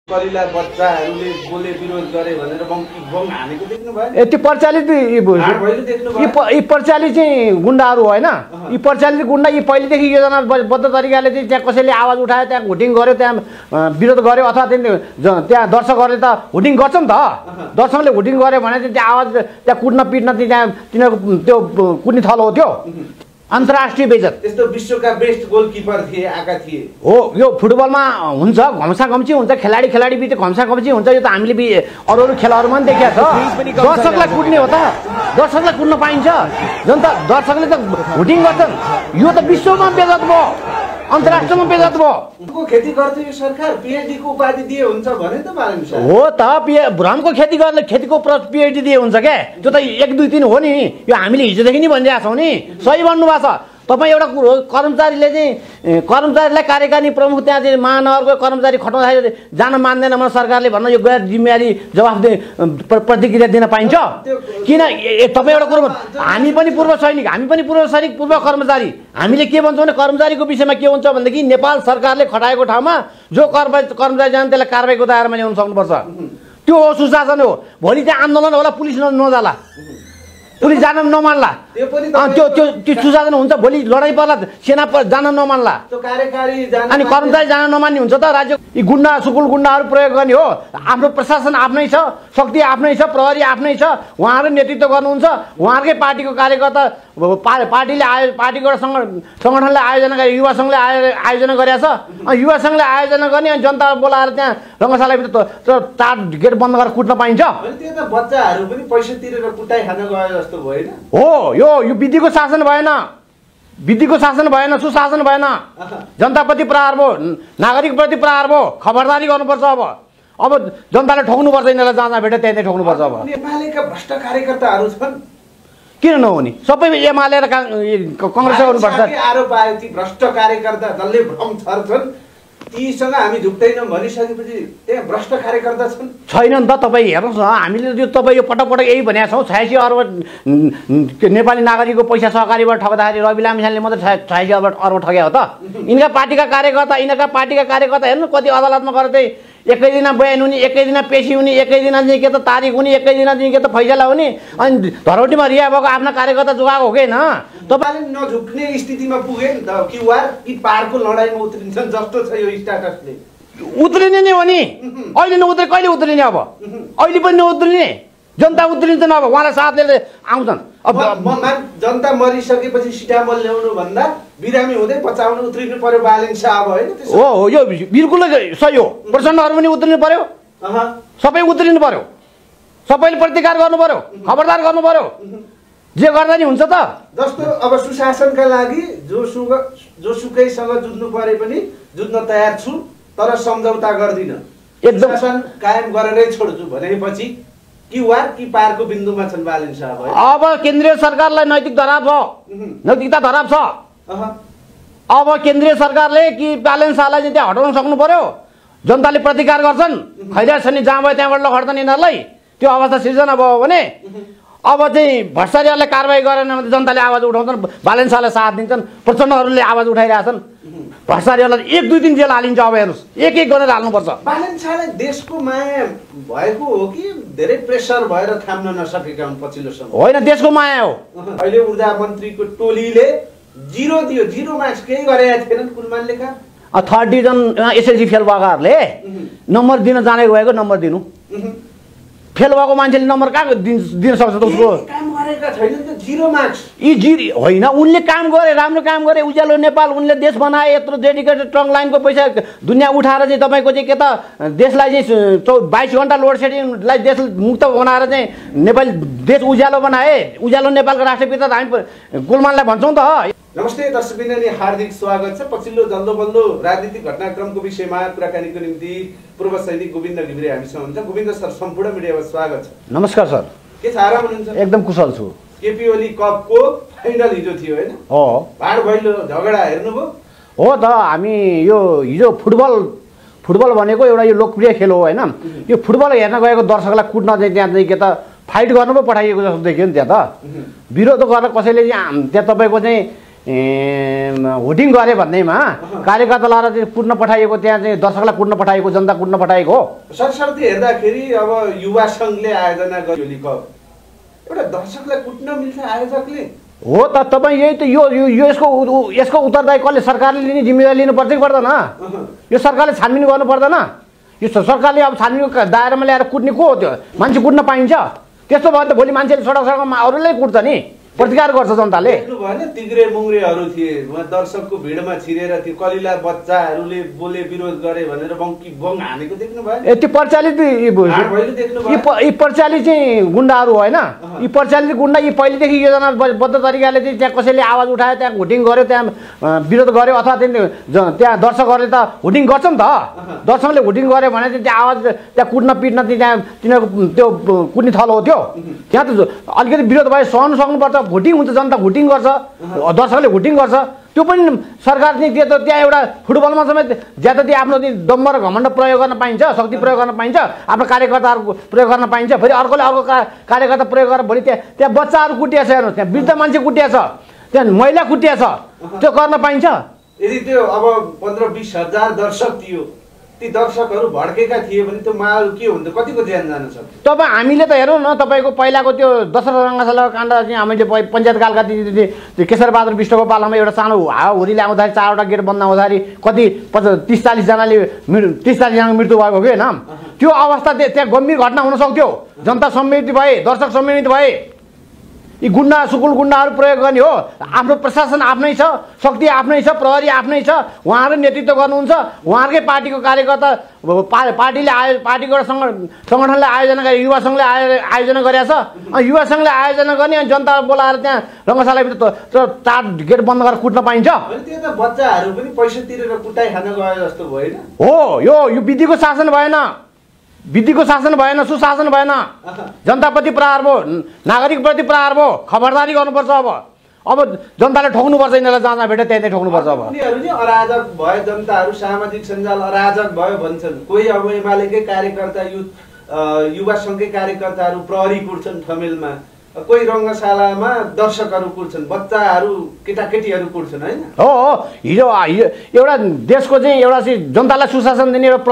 कलिला बच्चाहरूले बोले विरोध गरे भनेर बम हानेको देख्नु भयो? त्यो परिचालित यी परिचालित चाहिँ गुन्डाहरू होइन। यी परिचालित गुन्डा यी पहिलेदेखि योजनाबद्ध तरिकाले चाहिँ त्यहाँ कसैले आवाज उठायो, त्यहाँ हुटिङ गर्यो, त्यहाँ विरोध गर्यो अथवा त्यहाँ दर्शकहरूले त हुटिङ गर्छ नि त। दर्शकले हुटिङ गर्यो भने चाहिँ त्यहाँ आवाज त्यहाँ कुट्न पिट्न त्यहाँ तिनीहरूको त्यो कुट्ने थलो हो त्यो। अन्तर्राष्ट्रिय बेइज्जत। त्यस्तो विश्वका बेस्ट गोलकिपर थिए, आएका थिए। हो, यो फुटबलमा हुन्छ, घम्साघम्सी हुन्छ, खेलाडी बिच घम्साघम्सी हुन्छ। यो त हामीले अरू खेलहरूमा पनि देखेको छ। दर्शकलाई कुट्ने हो त, दर्शकलाई कुट्न पाइन्छ? जनता दर्शकले त हुटिङ गर्छन्। यो त विश्वमा बेइज्जत भयो, अन्तर्राष्ट्रियमा बेइज्जत भयो। खेती गर्थे यो सरकार, पीएचडी को उपाधि दिए हुन्छ भने त बालन साहब हो त। भ्रमको खेती गर्ने खेतीको पीएचडी दिए हुन्छ क्या? त्यो त 1 2 3 हो नि। यो हामीले हिजोदेखि नि भनिरहेको छौँ नि। सही भन्नुभएको छ तपाईँ। एउटा कुरो, कर्मचारीले चाहिँ कर्मचारीलाई कार्यकारिणी प्रमुख त्यहाँ चाहिँ महानगरको कर्मचारी खटाउँदाखेरि जान मान्दैन भने सरकारले भन्न यो गैर जिम्मेवारी जवाफदेही प्रतिक्रिया दिन पाइन्छ? किन? तपाईँ एउटा कुरो, हामी पनि पूर्व सैनिक, हामी पनि पूर्व सैनिक, पूर्व कर्मचारी। हामीले के भन्छौँ भने कर्मचारीको विषयमा के हुन्छ भनेदेखि नेपाल सरकारले खटाएको ठाउँमा जो कर्मचारी जान्छ त्यसलाई कारबाहीको दायरामा ल्याउन सक्नुपर्छ। त्यो हो सुशासन हो। भोलि त्यहाँ आन्दोलन होला, पुलिस नजाला, पुलिस जान नमान्ला, त्यो सुशासन हुन्छ। भोलि लडाइँ पर्ला, सेना जान नमान्ला, अनि कर्मचारी जान नमान्ने हुन्छ त। राज्य यी गुन्डा सुकुल गुन्डाहरू प्रयोग गर्ने हो। आफ्नो प्रशासन आफ्नै छ, शक्ति आफ्नै छ, प्रहरी आफ्नै छ। उहाँहरू नेतृत्व गर्नुहुन्छ। उहाँहरूकै पार्टीको कार्यकर्ता, पार्टीले पार्टीको एउटा सङ्गठनले आयोजना गरे, युवा सङ्घले आयोजना गरेको छ। युवा सङ्घले आयोजना गर्ने अनि जनता बोलाएर त्यहाँ रङ्गशालाभित्र 4 गेट बन्द गरेर कुट्न पाइन्छ? त्यो त बच्चाहरू पनि पैसा तिरेर कुटाइ खान गयो जस्तो भएन? हो, यो विधिको शासन भएन, विधिको शासन भएन, सुशासन भएन। जनताप्रति प्रहार भयो, नागरिकप्रति प्रहार भयो। खबरदारी गर्नुपर्छ। अब जनताले ठोक्नुपर्छ, यिनीहरूलाई जहाँ भेट्यो त्यही ठोक्नुपर्छ। अब एमालेका भ्रष्ट कार्यकर्ताहरू छन्, किन नहुने? सबै एमाले र कङ्ग्रेस गर्नुपर्छ। आरोप आयो ती भ्रष्ट कार्यकर्ता जसले भ्रम छर्छन्, तीसँग हामी झुक्दैनौँ भनिसकेपछि त्यहाँ भ्रष्ट कार्यकर्ता छन्? छैन नि त। तपाईँ हेर्नुहोस् न, हामीले यो तपाईँ यो पटक यही भनेका छौँ। 86 अर्ब नेपाली नागरिकको पैसा सहकारीबाट ठग्दाखेरि रवि लामिछानेले मात्रै 86 अर्ब ठग्या हो त। यिनका पार्टीका कार्यकर्ता हेर्नु कति अदालतमा गएर चाहिँ एकै दिन बयान हुने, एकै दिन पेशी हुने, एकै दिन चाहिँ के त तारिख हुने, एकै दिन चाहिँ के त फैसला हुने, अनि धरौटीमा रिहा भएको आफ्ना कार्यकर्ता जोगाएको हो कि होइन? तपाईँले नझुक्ने स्थितिमा पुगे नि त। क्युआर कि पारको लडाइँमा उत्रिन्छन् जस्तो छ यो स्ट्याटसले। उत्रिने नै हो नि। अहिले नउत्रे कहिले उत्रिने? अब अहिले पनि नउत्रिने, जनता उत्रिन्छन्। अब उहाँलाई साथ लिएर आउँछन्। अब जनता मरिसकेपछि सिटामल ल्याउनु भन्दा बिरामी हुँदै बचाउनु उत्रिनु पर्यो बालेन साहब, होइन? हो, यो बिल्कुल सही हो। प्रचण्डहरू पनि उत्रिनु पर्यो, सबै उत्रिनु पर्यो, सबैले प्रतिकार गर्नु पर्यो, खबरदार गर्नु पर्यो। जे गर्दा नि हुन्छ त। जस्तो अब सुशासनका लागि जोसुकैसँग जुझ्नु परे पनि जुझ्न तयार छु, तर सम्झौता गर्दिन, एकदम शासन कायम गरेरै छोड्छु भनेपछि क्युआर कि पारको बिन्दुमा छन् बालेन साहब। अब केन्द्रीय सरकारलाई नैतिक धराप छ, नैतिकता धराप छ। अब केन्द्रीय सरकारले कि बालेन शाहलाई चाहिँ त्यहाँ हटाउन सक्नु पर्यो। जनताले प्रतिकार गर्छन्, खैरा छ नि, जहाँ भयो त्यहाँबाट लखड्छन् यिनीहरूलाई। त्यो अवस्था सिर्जना भयो भने अब चाहिँ भ्रष्टाचारले कारबाही गरेन भने जनताले आवाज उठाउँछन्, बालेन शाहलाई साथ दिन्छन्, प्रचण्डहरूले आवाज उठाइरहेछन्। भ्रष्टाचारलाई 1 2 दिन जेल हालिन्छ। अब हेर्नुहोस्, एक गरेर हाल्नुपर्छ। बालेन शाहलाई देशको माया भएको हो कि धेरै प्रेसर भएर थाम्न नसकेका हुन् पछिल्लो समय? होइन, देशको माया हो। अहिले ऊर्जा मन्त्रीको टोलीले 0 दियो, 0 मार्क्स केही गरेका थिएनन् कुलमानले काम। 30 जन एसएलसी फेल भएकाहरूले नम्बर दिन जानेको भएको नम्बर दिनु। फेल भएको मान्छेले नम्बर कहाँ दिन सक्छ त? उसको काम गरेका छैनन् त, 0 मार्क्स। यी होइन, उनले काम गरे, राम्रो काम गरे। उज्यालो नेपाल उनले देश बनाए, यत्रो डेडिकेटेड ट्रङ्क लाइनको पैसा दुनियाँ उठाएर चाहिँ तपाईँको चाहिँ के त देशलाई चाहिँ 22 घन्टा लोड सेडिङलाई देश मुक्त बनाएर चाहिँ नेपाली देश उज्यालो बनाए। उज्यालो नेपालको राष्ट्रपिता हामी कुलमानलाई भन्छौँ त। नमस्ते दर्शकबिन्दुले हार्दिक स्वागत छ। पछिल्लो जल्दो बल्दो राजनीतिक घटनाक्रमको विषयमा कुराकानीको निम्ति पूर्व सैनिक गोविन्द घिमिरे हामीसँग हुनुहुन्छ। गोविन्द सर, सम्पूर्ण मिडियामा स्वागत छ। नमस्कार सर। के छ, आराम हुनुहुन्छ? एकदम कुशल छु। केपी ओली कपको फाइनल हिजो थियो, होइन? हो। भाड भैलो झगडा हेर्नुभयो? हो त। हामी यो हिजो फुटबल भनेको एउटा यो लोकप्रिय खेल हो, होइन? यो फुटबल हेर्न गएको दर्शकलाई कुट्न चाहिँ त्यहाँ चाहिँ के त फाइट गर्नु पो पठाइएको जस्तो देखियो नि। त्यहाँ त विरोध गरेर कसैले त्यहाँ तपाईँको चाहिँ होर्डिङ गरे भन्दैमा कार्यकर्तालाई चाहिँ कुट्न पठाइएको, त्यहाँ चाहिँ दर्शकलाई कुट्न पठाइएको, जनता कुट्न पठाइएको हो। सरस्वती हेर्दाखेरि अब युवा सङ्घले आयोजना गर्यो कप, एउटा दर्शकलाई कुट्न मिल्छ आयोजकले? हो त, तपाईँ यही त यसको उत्तरदायी कसले? सरकारले लिने जिम्मेवारी लिनुपर्छ कि पर्दैन? यो सरकारले छानबिन गर्नु पर्दैन? यो सरकारले अब छानबिनको दायरामा ल्याएर कुट्ने को हो? त्यो मान्छे कुट्न पाइन्छ? त्यस्तो भयो त भोलि मान्छेले सडकमा अरूलाई कुट्छ नि, प्रतिकार गर्छ जनताले। देख्नु भएन तिग्रे मुङ्ग्रेहरू थिए उहाँ दर्शकको भिडमा छिरेर त्यो कलिला बच्चाहरूले बोले विरोध गरे भनेर बङ हानेको देख्नु भएन? त्यो परिचालित यी परिचालित चाहिँ गुन्डाहरू होइन, यी परिचालित गुन्डा यी पहिलेदेखि योजनाबद्ध तरिकाले चाहिँ त्यहाँ कसैले आवाज उठायो, त्यहाँ होर्डिङ गर्यो, त्यहाँ विरोध गर्यो, अथवा त्यहाँ दर्शकहरूले त होर्डिङ गर्छ नि त। दर्शकले होर्डिङ गर्यो भने चाहिँ त्यहाँ आवाज त्यहाँ कुट्न पिट्न त्यहाँ तिनीहरूको त्यो कुट्ने थलो हो त्यो। त्यहाँ त अलिकति विरोध भयो सहनु सक्नुपर्छ। भोटिङ हुन्छ, जनता भोटिङ गर्छ, दर्शकले भोटिङ गर्छ। त्यो पनि सरकार चाहिँ त्यहाँ एउटा फुटबलमा समेत ज्यादातिर आफ्नो दम्ब र घमण्ड प्रयोग गर्न पाइन्छ, शक्ति प्रयोग गर्न पाइन्छ, आफ्नो कार्यकर्ताहरू प्रयोग गर्न पाइन्छ। फेरि अर्कोले अर्को कार्यकर्ता प्रयोग गरेर भोलि त्यहाँ बच्चाहरू कुटिया छ, हेर्नुहोस्, त्यहाँ वृद्ध मान्छे कुटिया छ, त्यहाँ महिला कुटिया छ, त्यो गर्न पाइन्छ? यदि त्यो अब 15-20 हजार दर्शक थियो, ती दर्शकहरू भड्केका थिए भने त्यो माहौल के हुन्थ्यो? कतिको ज्यान जान सक्थ्यो? तपाईँ हामीले त हेरौँ न, तपाईँको पहिलाको त्यो दशरथ रङ्गशालाको काण्ड चाहिँ हामीले पञ्चायतकालका केशरबहादुर विष्टको पालामा एउटा सानो हावाहुरीले आउँदाखेरि 4वटा गेट बन्द आउँदाखेरि कति 30-40 जनाले 30-40 जनाको मृत्यु भएको कि होइन? त्यो अवस्था त्यहाँ गम्भीर घटना हुन सक्थ्यो। जनता सम्मिलित भए, दर्शक सम्मिलित भए, यी गुन्डा सुकुल गुन्डाहरू प्रयोग गर्ने हो। आफ्नो प्रशासन आफ्नै छ, शक्ति आफ्नै छ, प्रहरी आफ्नै छ, उहाँहरूले नेतृत्व गर्नुहुन्छ। उहाँहरूकै पार्टीको कार्यकर्ता पार्टीले पार्टीको एउटा सङ्गठनले आयोजना गरे, युवा सङ्घले आयोजना गरेको छ। युवा सङ्घले आयोजना गर्ने अनि जनता बोलाएर त्यहाँ रङ्गशालाभित्र 4 गेट बन्द गरेर कुट्न पाइन्छ? त्यो त बच्चाहरू पनि पैसा तिरेर कुटाइ खान गए जस्तो भएन? हो, यो विधिको शासन भएन, विधिको शासन भएन, सुशासन भएन। जनताप्रति प्रहार भयो, नागरिकप्रति प्रहार भयो। खबरदारी गर्नुपर्छ। अब जनताले ठोक्नुपर्छ, यिनीहरूलाई जहाँ जहाँ भेट्यो त्यही ठोक्नुपर्छ। अब उनीहरू नि अराजक भयो, जनताहरू सामाजिक सञ्जाल अराजक भयो भन्छन्। कोही अब एमालेकै कार्यकर्ता, युवा सङ्घकै कार्यकर्ताहरू प्रहरी कुट्छन् ठमेलमा, कोही रङ्गशालामा दर्शकहरू कुट्छन्, बच्चाहरू केटाकेटीहरू कुट्छन्, होइन? हो, हिजो एउटा देशको चाहिँ एउटा चाहिँ जनतालाई सुशासन दिने एउटा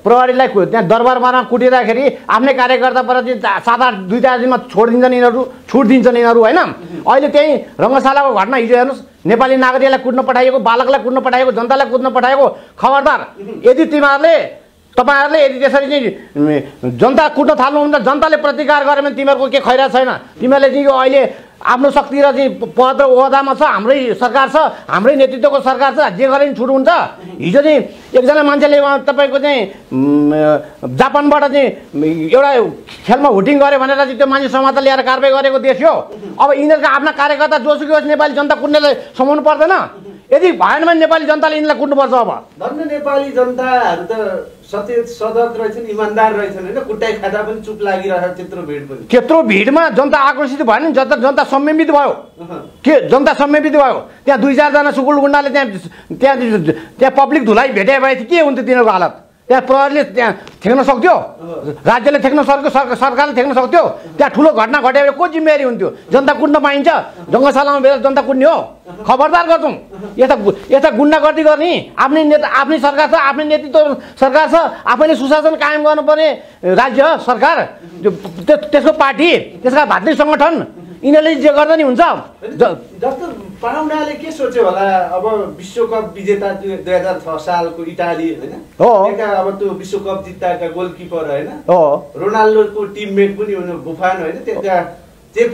प्रहरीलाई त्यहाँ दरबारमा कुटिँदाखेरि आफ्नै कार्यकर्ताप्रति 7-8 2-4 दिनमा छुट दिन्छन् यिनीहरू, होइन? अहिले त्यही रङ्गशालाको घटना हिजो हेर्नुहोस्, नेपाली नागरिकलाई कुट्न पठाइएको, बालकलाई कुट्न पठाइएको, जनतालाई कुट्न पठाएको। खबरदार, यदि तपाईँहरूले यदि त्यसरी चाहिँ जनता कुट्न थाल्नुहुन्छ, जनताले प्रतिकार गऱ्यो भने तिमीहरूको के खैरा छैन। तिमीहरूले चाहिँ यो अहिले आफ्नो शक्ति र चाहिँ पद र ओहदामा छ, हाम्रै सरकार छ, हाम्रै नेतृत्वको सरकार छ, जे गरे पनि छुट हुन्छ। हिजो चाहिँ एकजना मान्छेले तपाईँको चाहिँ जापानबाट चाहिँ एउटा खेलमा होटिङ गऱ्यो भनेर चाहिँ त्यो मान्छे समाजलाई ल्याएर कारबाही गरेको देश हो। अब यिनीहरूका आफ्ना कार्यकर्ता जोसुकै होस् नेपाली जनता कुट्नेलाई समाउनु पर्दैन? यदि भएन भने नेपाली जनताले यिनीलाई कुट्नुपर्छ। अब धन्न नेपाली जनताहरू त सचेत सजग रहेछन्, इमान्दार रहेछन्, होइन? कुटाइ खाँदा पनि चुप लागिरहेको त्यत्रो भिड पनि, त्यत्रो भिडमा जनता आकर्षित भएन नि, जनता संयमित भयो। के जनता संयमित भयो? त्यहाँ 2-4 जना सुकुल गुन्डाले त्यहाँ पब्लिक धुलाई भेटे भए के हुन्थ्यो तिनीहरूको हालत? त्यहाँ प्रहरीले त्यहाँ थेक्न सक्थ्यो, राज्यले थेक्न सक्थ्यो, सरकारले थेक्न सक्थ्यो। त्यहाँ ठुलो घटना घट्यो भने को जिम्मेवारी हुन्थ्यो? जनता कुट्न पाइन्छ? रङ्गशालामा बेला जनता कुट्ने हो? खबरदार गर्छौँ। यता गुन्डागर्दी गर्ने आफ्नै नेता, आफ्नै सरकार छ, आफ्नै नेतृत्व सरकार छ, आफैले सुशासन कायम गर्नुपर्ने राज्य सरकार, त्यसको पार्टी, त्यसका भातृ सङ्गठन, यिनीहरूले जे गर्दा नि हुन्छ। जस्तो पाहुनाले के सोच्यो होला? अब विश्वकप विजेता 2006 सालको इटाली, होइन? अब त्यो विश्वकप जित्ताका गोलकिपर, होइन? रोनाल्डोको टिममेट पनि बुफान, होइन? त्यहाँ चेफ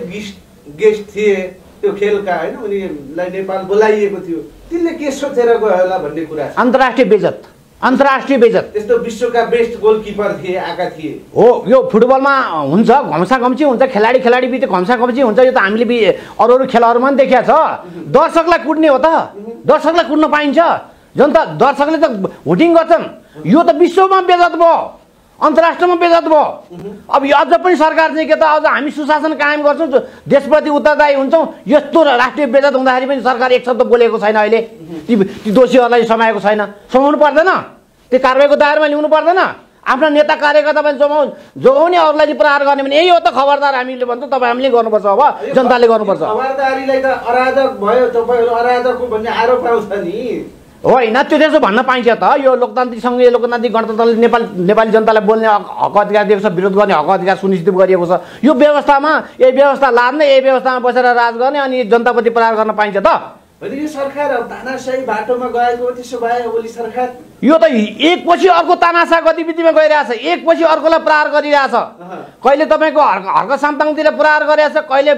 गेस्ट थिए त्यो खेलका, होइन? उनीलाई नेपाल बोलाइएको थियो। तिनले के सोचेर गयो होला भन्ने कुरा? अन्तर्राष्ट्रिय बेइज्जत। त्यस्तो विश्वका बेस्ट गोलकिपर थिए, आएका थिए। हो, यो फुटबलमा हुन्छ, घम्साघम्सी हुन्छ, खेलाडी बिच घम्साघम्सी हुन्छ। यो त हामीले अरू खेलहरूमा पनि देखिया छ। दर्शकलाई कुट्ने हो त? दर्शकलाई कुट्न पाइन्छ? जनता दर्शकले त भोटिङ गर्छन्। यो त विश्वमा बेइज्जत भयो, अन्तर्राष्ट्रियमा बेइज्जत भयो। अब यो अझ पनि सरकार चाहिँ के त अझ हामी सुशासन कायम गर्छौँ, देशप्रति उत्तरदायी हुन्छौँ। यस्तो राष्ट्रिय बेइज्जत हुँदाखेरि पनि सरकार एक शब्द बोलेको छैन। अहिले ती दोषीहरूलाई समाएको छैन। समाउनु पर्दैन? त्यो कारबाहीको दायरामा ल्याउनु पर्दैन? आफ्ना नेता कार्यकर्ता पनि जोगाउने अरूलाई चाहिँ प्रहार गर्ने भने यही हो त खबरदार हामीले भन्छ तपाईँ हामीले गर्नुपर्छ अब जनताले गर्नुपर्छ खबरदारीलाई त अराजक भयो तपाईँहरू अराजकको भन्ने आरोप आउँछ नि होइन त्यो त्यसो भन्न पाइन्छ त यो लोकतान्त्रिक सङ्घीय लोकतान्त्रिक गणतन्त्रले नेपाली जनतालाई बोल्ने हक अधिकार दिएको छ विरोध गर्ने हक अधिकार सुनिश्चित गरिएको छ यो व्यवस्थामा यही व्यवस्था लाद्ने यही व्यवस्थामा बसेर राज गर्ने अनि जनताप्रति प्रहार गर्न पाइन्छ त होइन यो सरकार तानाशाही बाटोमा गएको हो त्यसो भए ओली सरकार यो त एकपछि अर्को तानासा गतिविधिमा गइरहेछ एकपछि अर्कोलाई प्रहार गरिरहेछ कहिले तपाईँको हर्क साम्ताङतिर प्रहार गरिरहेछ कहिले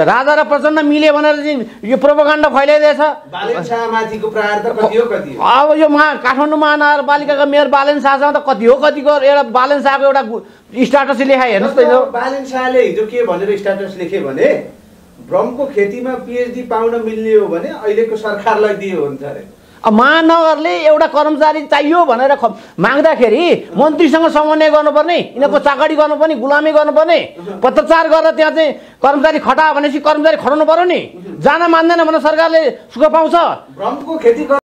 राजा र प्रचण्ड मिले भनेर चाहिँ यो प्रोपोगन्डा फैलाइरहेछ बालेन शाहमाथिको प्रहार त कति हो कति अब यो काठमाडौँ महानगरपालिकाका मेयर बालेन शाहसँग त कति हो कतिको एउटा बालेन शाहको एउटा स्ट्याटस लेखाए हेर्नुहोस् त यो बालेन शाहले हिजो के भनेर स्ट्याटस लेखे भने भ्रमको खेतीमा पिएचडी पाउन मिल्ने हो भने अहिलेको सरकारलाई दियो हुन्छ अरे महानगरले एउटा कर्मचारी चाहियो भनेर माग्दाखेरि मन्त्रीसँग समन्वय गर्नुपर्ने यिनीहरूको चाकडी गर्नुपर्ने गुलामी गर्नुपर्ने पत्रचार गरेर त्यहाँ चाहिँ कर्मचारी खटा भनेपछि कर्मचारी खटाउनु पर्यो नि जान मान्दैन भने सरकारले सुख पाउँछ भ्रमको खेती